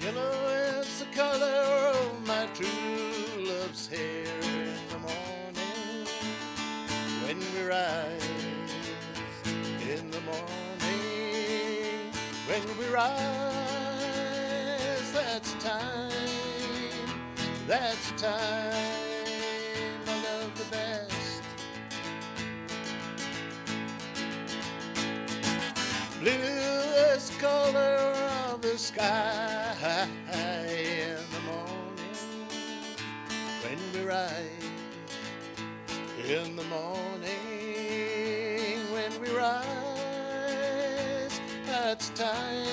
Yellow is the color of my true love's hair in the morning when we rise. In the morning when we rise, that's time I love the best. Bluest color of the sky in the morning when we rise. In the morning when we rise, that's a time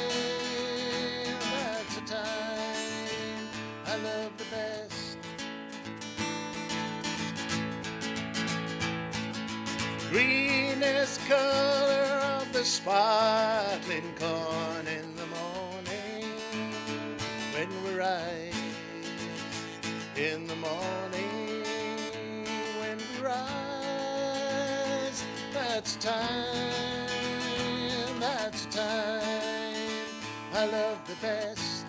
I love the best. Greenest color of the sparkling corn in the morning when we rise. In the morning when we rise, that's a time I love the best.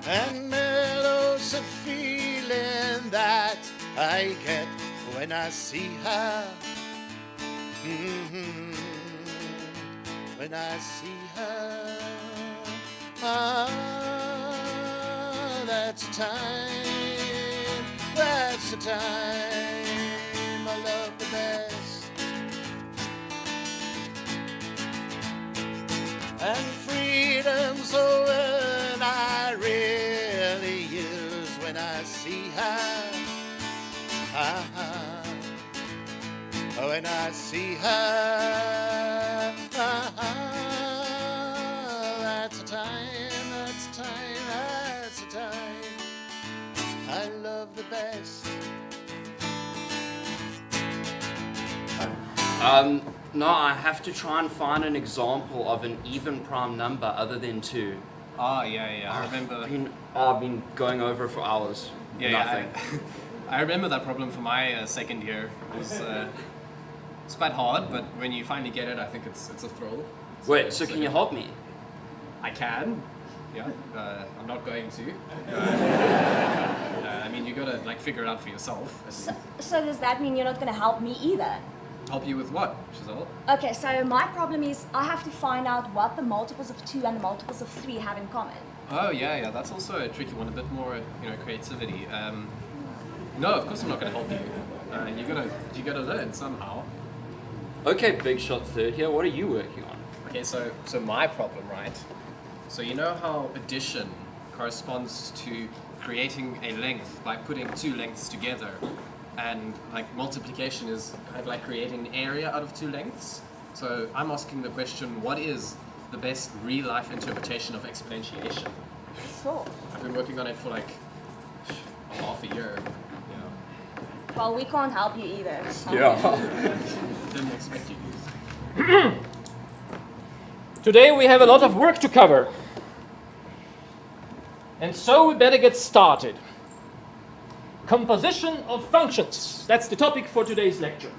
And mellow's a feeling that I get when I see her. When I see her, that's the time I love the best. And freedom's a word I really use when I see her. When I see her, that's the time I love the best. No, I have to try and find an example of an even prime number other than 2. Oh, yeah, I remember. I've been going over it for hours. Nothing. I remember that problem for my second year. It's quite hard, but when you finally get it, I think it's a thrill. Wait, so can you help me? I can. Yeah, I'm not going to. I mean, you gotta figure it out for yourself. So does that mean you're not going to help me either? Help you with what, Giselle? Okay, so my problem is I have to find out what the multiples of 2 and the multiples of 3 have in common. Oh yeah, that's also a tricky one. A bit more, creativity. No, of course I'm not going to help you. You gotta learn somehow. Okay, big shot third here. What are you working on? Okay, so my problem, right? So you know how addition corresponds to creating a length by putting 2 lengths together, and multiplication is kind of like creating an area out of 2 lengths. So I'm asking the question: what is the best real-life interpretation of exponentiation? Sure. I've been working on it for half a year. Well, we can't help you either. So. Yeah. Didn't expect you to. Today we have a lot of work to cover. And so we better get started. Composition of functions. That's the topic for today's lecture.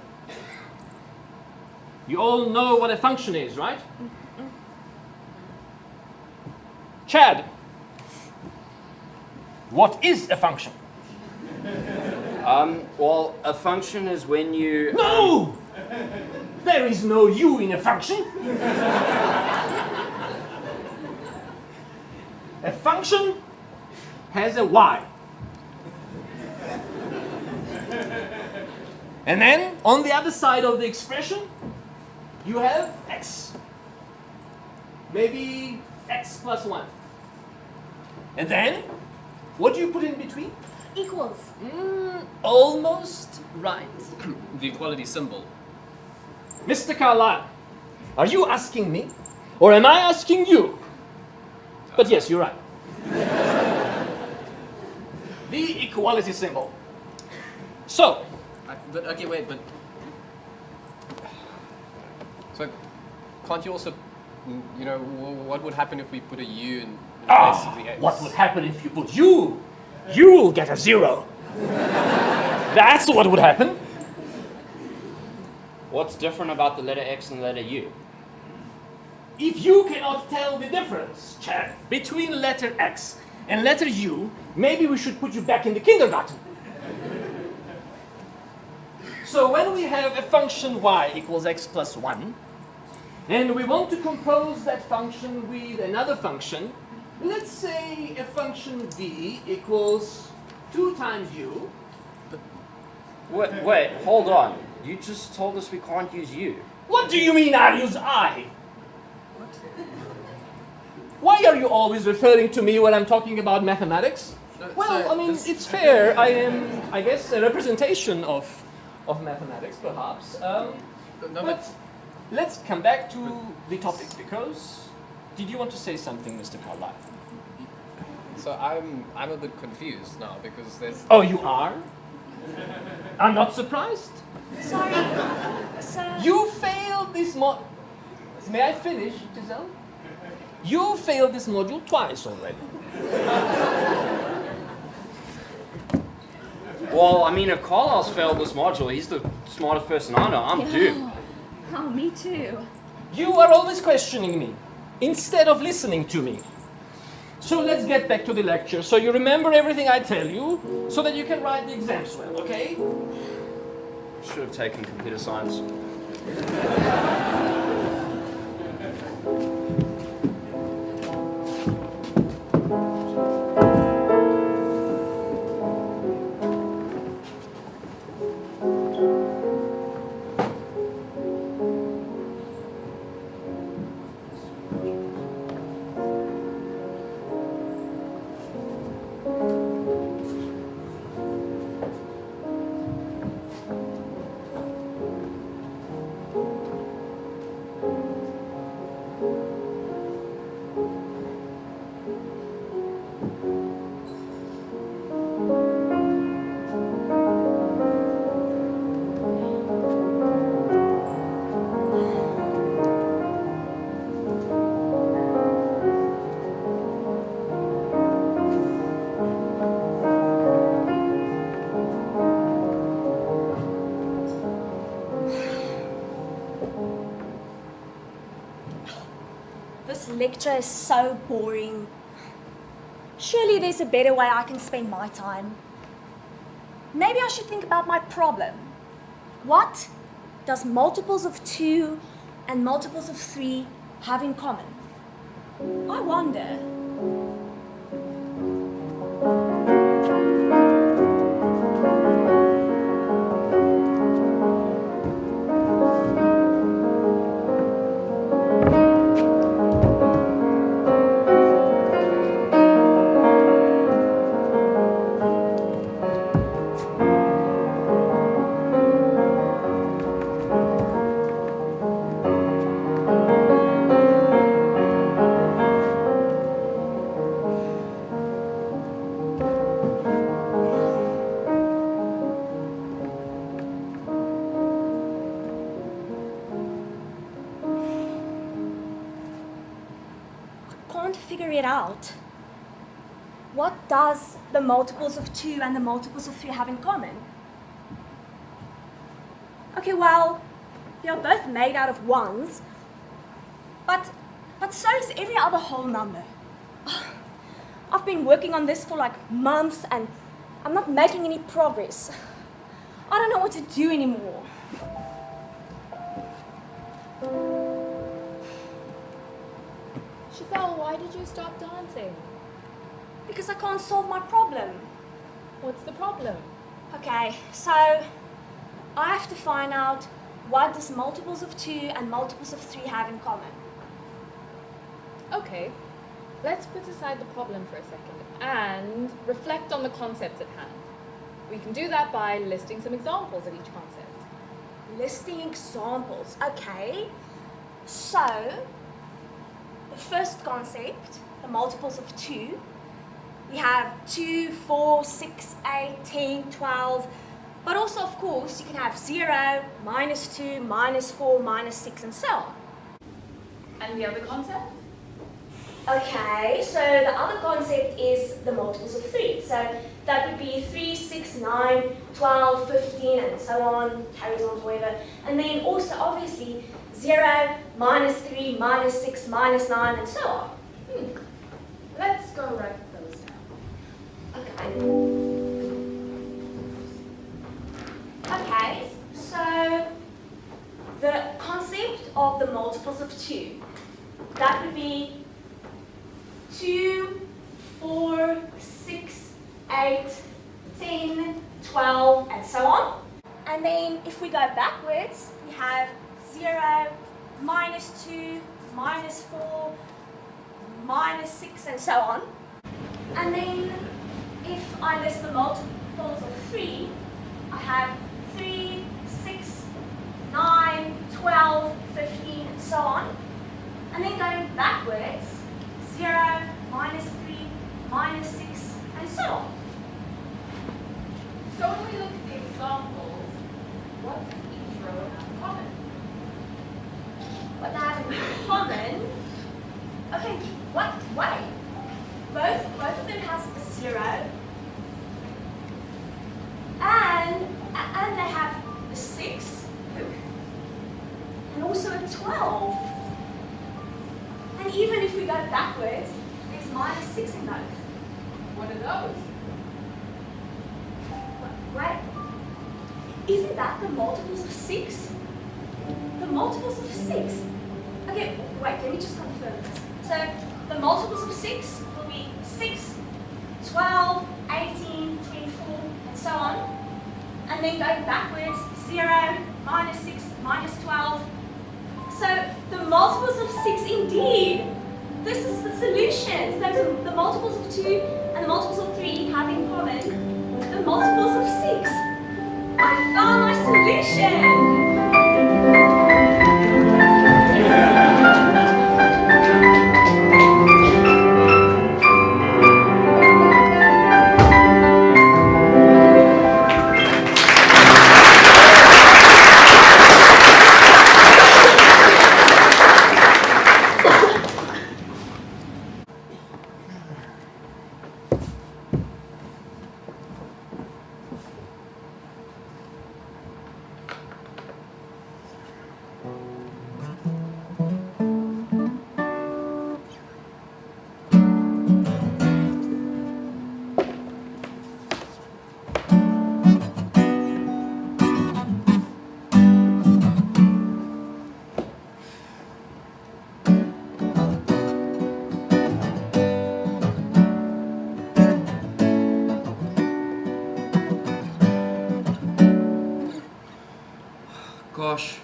You all know what a function is, right? Chad, what is a function? Well, a function is when you... No! There is no u in a function. A function has a y. And then, on the other side of the expression, you have x. Maybe x plus 1. And then, what do you put in between? Equals. Almost right. The equality symbol. Mr. Carlyle, are you asking me? Or am I asking you? But yes, you're right. The equality symbol. So, So, can't you also, what would happen if we put a u in place of the x? what would happen if you put u? You will get a 0. That's what would happen. What's different about the letter X and the letter U? if you cannot tell the difference, chap, between letter X and letter U, maybe we should put you back in the kindergarten. So when we have a function y equals x plus 1, and we want to compose that function with another function, let's say a function v equals 2 times u. Wait, hold on. You just told us we can't use you. What do you mean I use I? Why are you always referring to me when I'm talking about mathematics? Well, I mean, it's fair. I am, I guess, a representation of mathematics, perhaps. But let's come back to the topic, because did you want to say something, Mr. Carlyle? So I'm a bit confused now because there's. Oh, you are? I'm not surprised. Sorry, sir. You failed this May I finish, Giselle? You failed this module twice already. Well, I mean, if Carlisle's failed this module, he's the smartest person I know. I'm doomed. Oh, me too. You are always questioning me instead of listening to me. So let's get back to the lecture. So you remember everything I tell you so that you can write the exams well, okay? Should have taken computer science. This lecture is so boring. Surely there's a better way I can spend my time. Maybe I should think about my problem. What does multiples of 2 and multiples of 3 have in common? I wonder. Can't figure it out. What does the multiples of 2 and the multiples of 3 have in common? Okay, well, they are both made out of 1s, but so is every other whole number. I've been working on this for like months and I'm not making any progress. I don't know what to do anymore. Giselle, why did you stop dancing? Because I can't solve my problem. What's the problem? Okay, so I have to find out what does multiples of 2 and multiples of 3 have in common. Okay, let's put aside the problem for a second and reflect on the concepts at hand. We can do that by listing some examples of each concept. Listing examples, okay. So, the first concept, the multiples of 2, we have 2, 4, 6, 8, 10, 12, but also, of course, you can have 0, -2, -4, -6, and so on. And the other concept? Okay, so the other concept is the multiples of 3. So that would be 3, 6, 9, 12, 15, and so on, carries on to whatever. And then also, obviously, 0, -3, -6, -9, and so on. Let's go write those down. Okay. Okay, so the concept of the multiples of 2, that would be 2, 4, 6, 8, 10, 12, and so on. And then if we go backwards, we have 0, -2, -4, -6, and so on. And then if I list the multiples of 3, I have 3, 6, 9, 12, 15, and so on. And then going backwards, 0, -3, -6, and so on. So when we look at the examples, what does each row have in common? What they have in common, okay, what, wait. Both of them has a 0. And they have a 6. And also a 12. And even if we go backwards, there's -6 in those. What are those? Wait, isn't that the multiples of 6? The multiples of 6? Okay, wait, let me just confirm this. So the multiples of 6 will be 6, 12, 18, 24, and so on. And then going backwards, 0, -6, -12. So the multiples of 6 indeed. This is the solutions. Those are the multiples of 2 and the multiples of 3 have in common the multiples of 6. I found my solution. Gosh,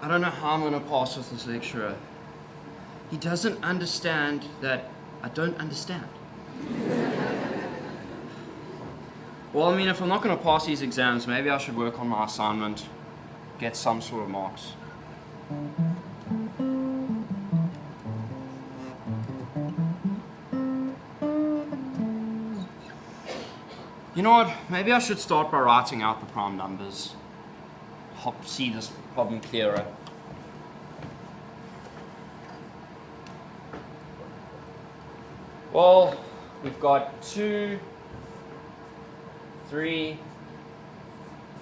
I don't know how I'm going to pass with this lecturer. He doesn't understand that I don't understand. Well, I mean, if I'm not going to pass these exams, maybe I should work on my assignment, get some sort of marks. You know what? Maybe I should start by writing out the prime numbers. Help see this problem clearer. Well, we've got 2, 3,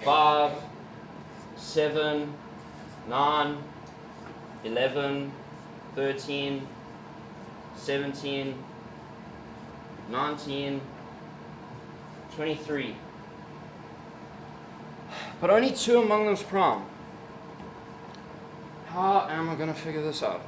5, 7, 9, 11, 13, 17, 19, 23. But only 2 among them's prime. How am I going to figure this out?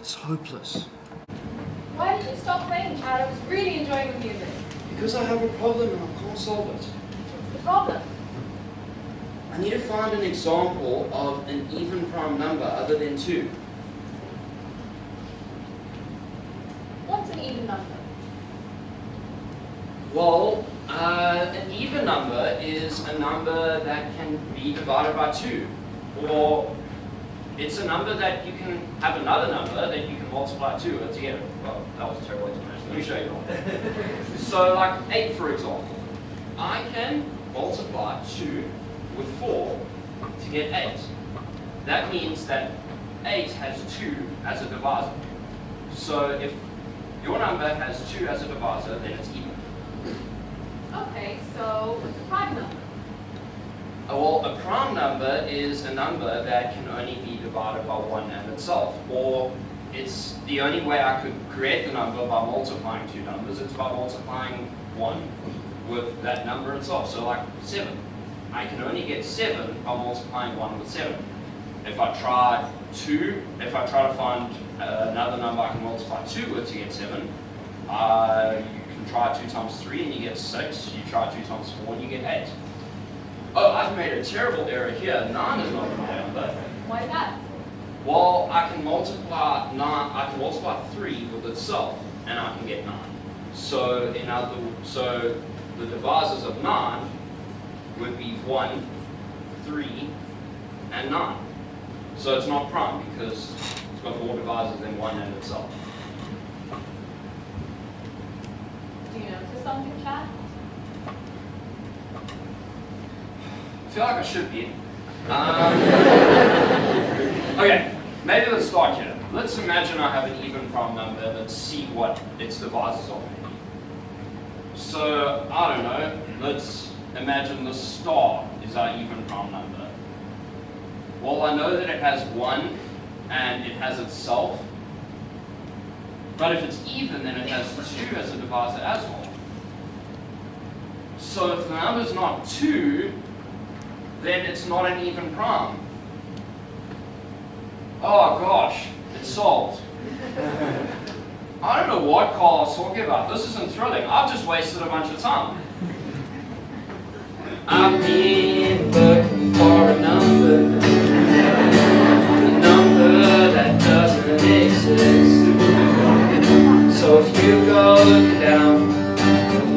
It's hopeless. Why did you stop playing, Chad? I was really enjoying the music. Because I have a problem and I can't solve it. What's the problem? I need to find an example of an even prime number other than 2. What's an even number? Well, an even number is a number that can be divided by 2. Or it's a number that you can have another number that you can multiply 2 with to get it. Well, that was a terrible explanation. Let me show you one. So like 8, for example. I can multiply 2 with 4 to get 8. That means that 8 has 2 as a divisor. So if your number has 2 as a divisor, then it's even. Okay, so what's a prime number? Well, a prime number is a number that can only be divided by 1 and itself. Or it's the only way I could create the number by multiplying 2 numbers. It's by multiplying 1 with that number itself. So like 7. I can only get 7 by multiplying 1 with 7. If I try to find another number I can multiply 2 with to get 7, you can try 2 times 3 and you get 6. You try 2 times 4 and you get 8. Oh, I've made a terrible error here. 9 is not a prime number. Why is that? Well, I can multiply 3 with itself, and I can get 9. So the divisors of 9 would be 1, 3, and 9. So it's not prime because it's got more divisors than 1 and itself. Do you notice something, Chad? I feel like I should be. Okay, maybe let's start here. Let's imagine I have an even prime number. Let's see what its divisors are. So, I don't know, let's imagine the star is our even prime number. Well, I know that it has 1 and it has itself. But if it's even, then it has 2 as a divisor as well. So if the number's not 2, then it's not an even prime. Oh gosh, it's solved. I don't know what Carl was talking about. This isn't thrilling. I've just wasted a bunch of time. I've been looking for a number that doesn't exist. So if you go looking down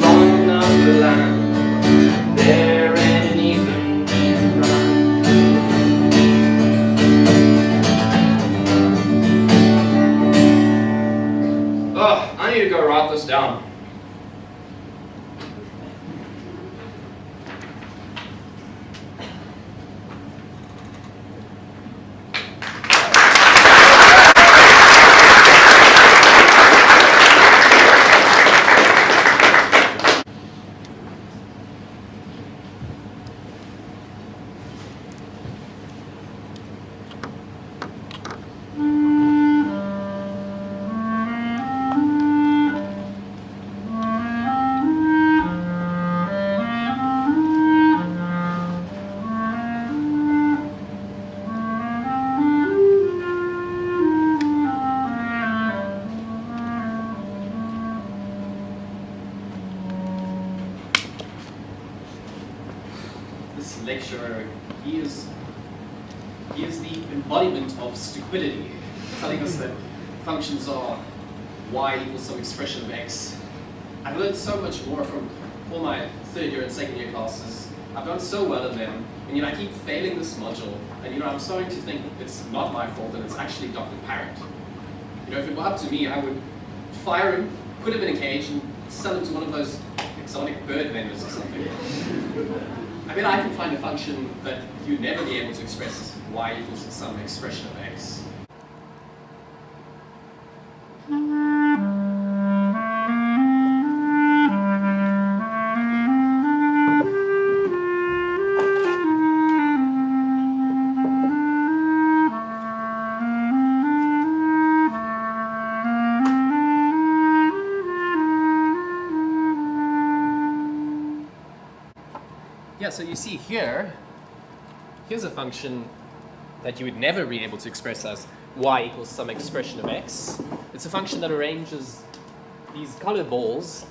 along the number line, there ain't an even prime. Oh, I need to go write this down. Lecturer, he is the embodiment of stupidity, telling us that functions are y equals some expression of x. I've learned so much more from all my third year and second year classes. I've done so well in them, and I keep failing this module, and I'm starting to think it's not my fault and it's actually Dr. Parrot. If it were up to me, I would fire him, put him in a cage, and sell him to one of those exotic bird vendors or something. I mean, I can find a function that you'd never be able to express y equals some expression of x. Yeah, so you see here's a function that you would never be able to express as y equals some expression of x. It's a function that arranges these colored balls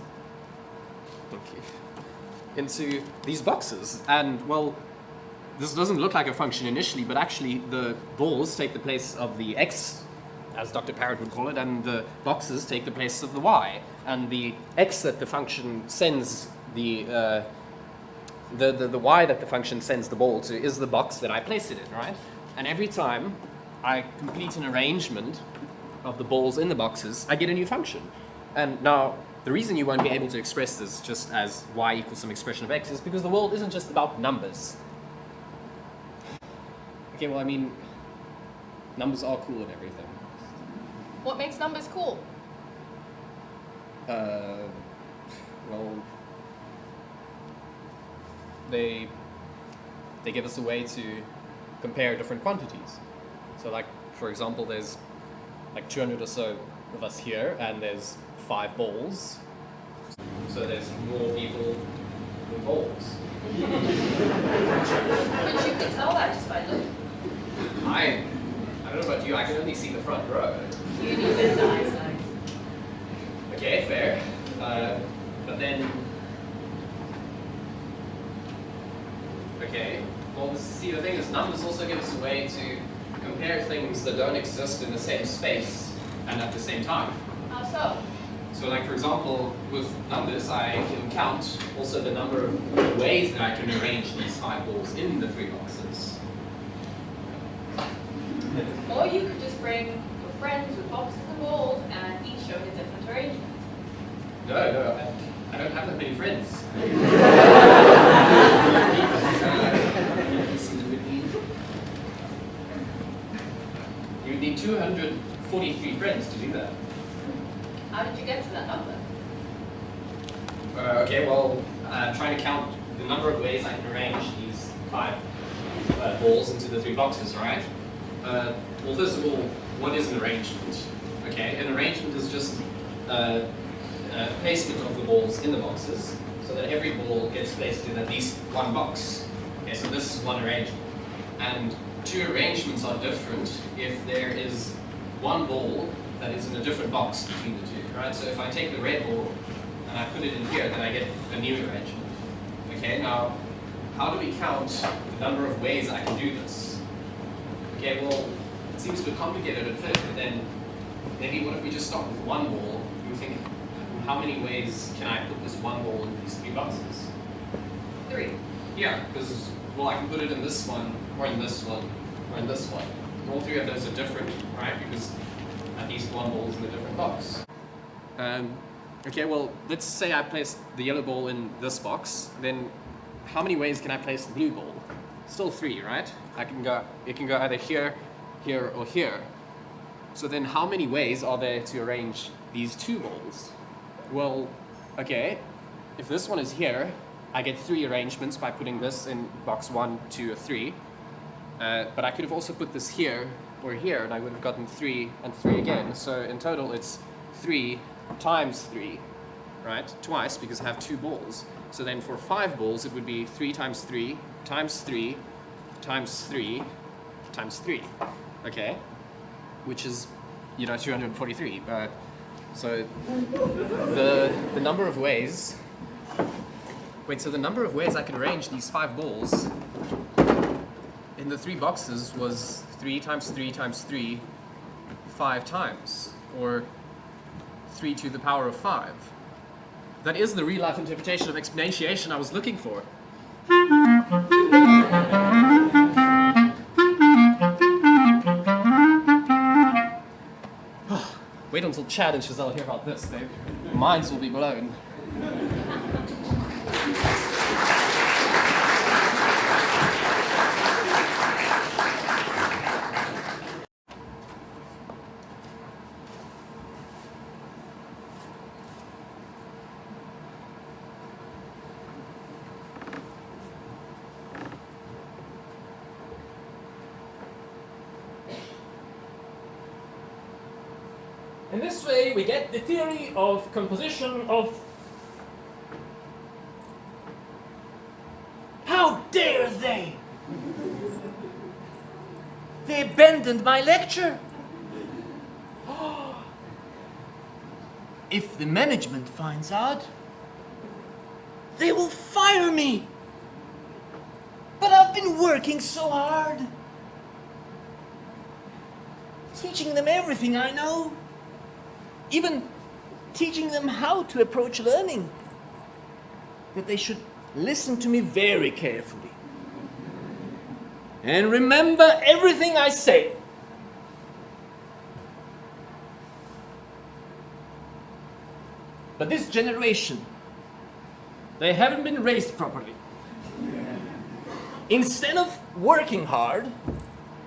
into these boxes. And, well, this doesn't look like a function initially, but actually the balls take the place of the x, as Dr. Parrot would call it, and the boxes take the place of the y. And the x that the function sends the y that the function sends the ball to is the box that I place it in, right? And every time I complete an arrangement of the balls in the boxes, I get a new function. And now, the reason you won't be able to express this just as y equals some expression of x is because the world isn't just about numbers. Okay, well, I mean, numbers are cool and everything. What makes numbers cool? Well, they give us a way to compare different quantities. So, like, for example, there's like 200 or so of us here, and there's 5 balls. So there's more people than balls. But you can tell that just by looking. I don't know about you, I can only see the front row. You need better eyesight. Okay, fair. But then... Okay, well, see, the thing is, numbers also give us a way to compare things that don't exist in the same space and at the same time. How so? So, like, for example, with numbers, I can count also the number of ways that I can arrange these 5 balls in the 3 boxes. Or you could just bring your friends with boxes and balls and each show a different arrangement. No, I don't have that many friends. You would need 243 friends to do that. How did you get to that number? Okay, well, trying to count the number of ways I can arrange these 5 balls into the 3 boxes, right? Well, first of all, what is an arrangement? Okay, an arrangement is just placement of the balls in the boxes, so that every ball gets placed in at least one box. Okay, so this is one arrangement. And 2 arrangements are different if there is one ball that is in a different box between the 2, right? So if I take the red ball and I put it in here, then I get a new arrangement. Okay, now, how do we count the number of ways I can do this? Okay, well, it seems a bit complicated at first, but then maybe what if we just start with one ball? You think, how many ways can I put this one ball in these 3 boxes? 3. Yeah, because, well, I can put it in this one, or in this one, or in this one. All 3 of those are different, right? Because at least one ball is in a different box. Okay, well, let's say I place the yellow ball in this box, then how many ways can I place the blue ball? Still 3, right? It can go either here, here, or here. So then how many ways are there to arrange these 2 balls? Well, okay, if this one is here, I get 3 arrangements by putting this in box 1, 2, or 3. But I could have also put this here or here, and I would have gotten 3 and 3 again. So in total, it's 3 times 3, right? Twice, because I have 2 balls. So then for 5 balls, it would be 3 times 3 times 3 times 3 times 3, okay? Which is, 243. So the number of ways... Wait, so the number of ways I could arrange these 5 balls in the 3 boxes was 3 times 3 times 3, 5 times, or 3 to the power of 5. That is the real-life interpretation of exponentiation I was looking for. Wait until Chad and Chazelle hear about this. Their minds will be blown. In this way, we get the theory of composition of... How dare they? They abandoned my lecture. If the management finds out, they will fire me. But I've been working so hard, teaching them everything I know. Even teaching them how to approach learning. That they should listen to me very carefully. And remember everything I say. But this generation, they haven't been raised properly. Instead of working hard,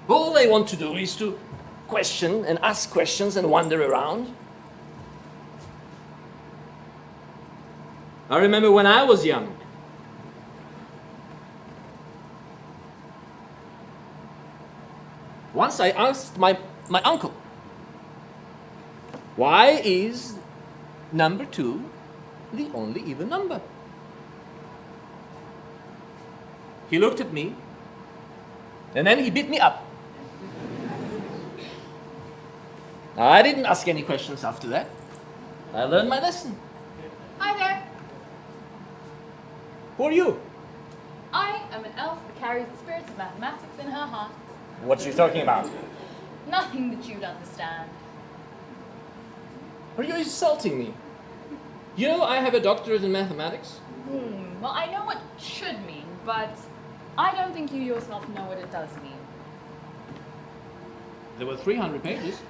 all they want to do is to question and ask questions and wander around. I remember when I was young, once I asked my uncle, why is number 2 the only even number? He looked at me, and then he beat me up. I didn't ask any questions after that. I learned my lesson. Hi there. Who are you? I am an elf that carries the spirits of mathematics in her heart. What are you talking about? Nothing that you'd understand. Are you insulting me? You know I have a doctorate in mathematics. Well, I know what should mean, but I don't think you yourself know what it does mean. There were 300 pages.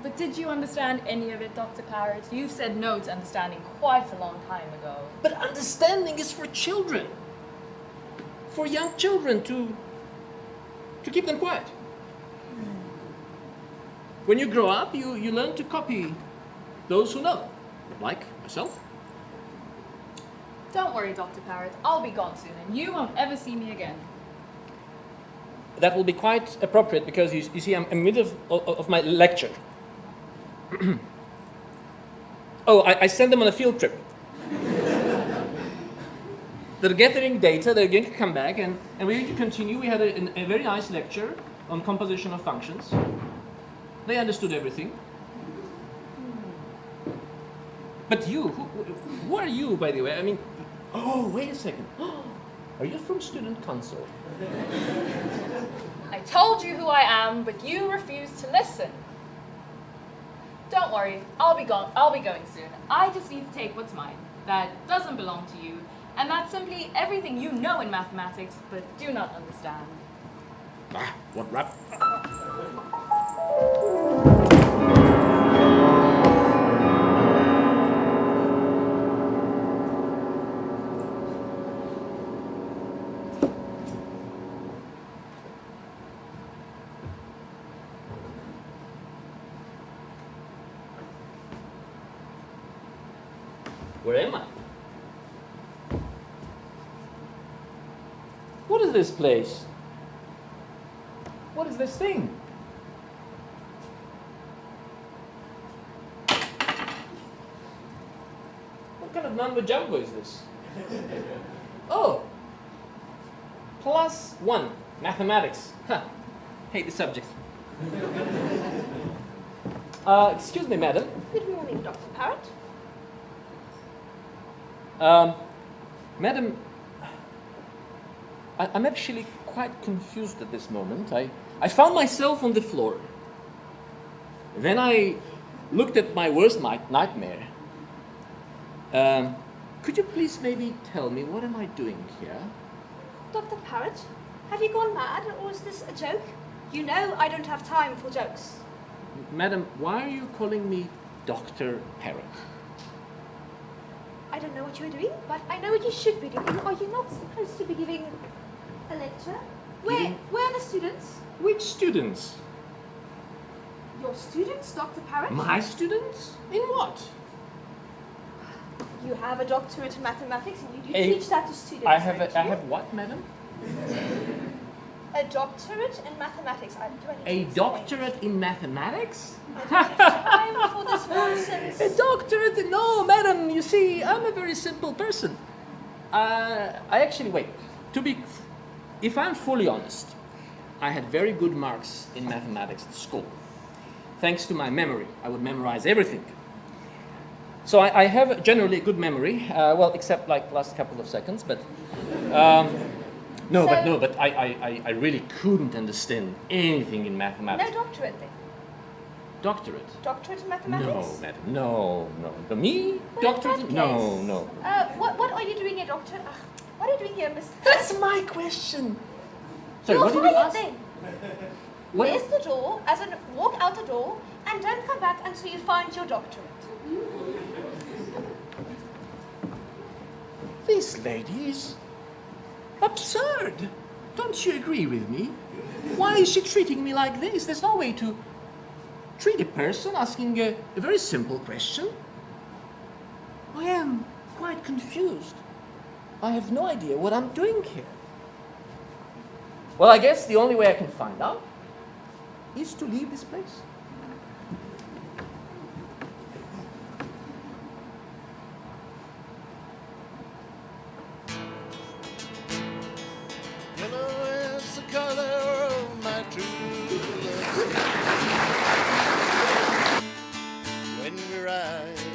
But did you understand any of it, Dr. Parrot? You've said no to understanding quite a long time ago. But understanding is for children. For young children to keep them quiet. When you grow up, you learn to copy those who know, like myself. Don't worry, Dr. Parrot. I'll be gone soon, and you won't ever see me again. That will be quite appropriate because you see, I'm in the middle of my lecture. Oh, I sent them on a field trip. They're gathering data, they're going to come back, and we're going to continue. We had a very nice lecture on composition of functions. They understood everything. But you, who are you, by the way? I mean, oh, wait a second. Are you from Student Council? I told you who I am, but you refuse to listen. Don't worry, I'll be going soon. I just need to take what's mine. That doesn't belong to you, and that's simply everything you know in mathematics, but do not understand. Ah, what rap? Where am I? What is this place? What is this thing? What kind of number jumbo is this? Oh! +1, mathematics. Huh. Hate the subject. Excuse me, madam. Good morning, Dr. Parrot. Madam, I'm actually quite confused at this moment. I found myself on the floor. Then I looked at my worst nightmare. Could you please maybe tell me, what am I doing here? Dr. Parrot, have you gone mad, or is this a joke? You know I don't have time for jokes. Madam, why are you calling me Dr. Parrot? I don't know what you're doing, but I know what you should be doing. Are you not supposed to be giving a lecture? Where are the students? Which students? Your students, Dr. Parrot? My students? In what? You have a doctorate in mathematics and you do A- teach that to students. I have don't I you? have what, madam? A doctorate in mathematics. Do I need to A explain? doctorate in mathematics? I don't have time for this nonsense. A doctorate? No, madam, you see, I'm a very simple person. I actually, wait, if I'm fully honest, I had very good marks in mathematics at school. Thanks to my memory, I would memorize everything. So I have generally a good memory, well, except like last couple of seconds, but but I really couldn't understand anything in mathematics. No doctorate then? Doctorate? Doctorate in mathematics? No, madam, no. But me? Well, Doctorate? in that No, case, no. What are you doing here, Doctor? What are you doing here, Miss? That's my question. Sorry, You're what did you fired ask? then. What? There's the door, as in walk out the door, and don't come back until you find your doctorate. This lady is absurd. Don't you agree with me? Why is she treating me like this? There's no way to treat a person asking a very simple question. I am quite confused. I have no idea what I'm doing here. Well, I guess the only way I can find out is to leave this place. Yellow is the color of my true love's hair. When we rise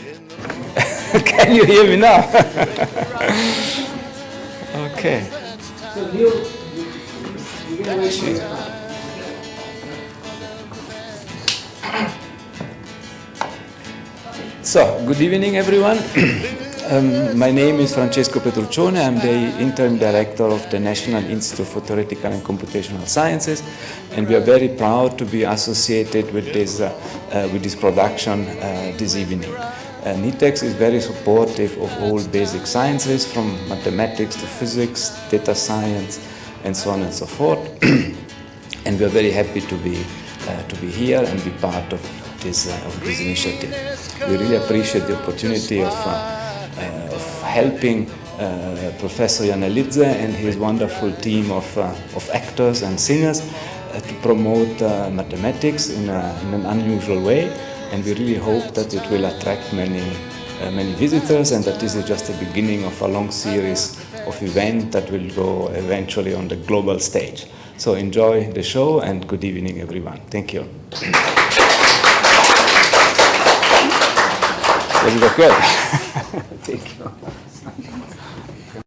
in the morning. Can you hear me now? When we rise, Okay. that's time. So you're gonna wait for your time. So, good evening, everyone. My name is Francesco Petruccione. I'm the interim director of the National Institute for Theoretical and Computational Sciences, and we are very proud to be associated with this production this evening. NITEX is very supportive of all basic sciences, from mathematics to physics, data science, and so on and so forth. And we are very happy to be here and be part of this initiative. We really appreciate the opportunity of helping Professor Janelidze and his wonderful team of actors and singers to promote mathematics in an unusual way. And we really hope that it will attract many visitors, and that this is just the beginning of a long series of events that will go eventually on the global stage. So enjoy the show, and good evening, everyone. Thank you. Das ist doch gut. Thank you.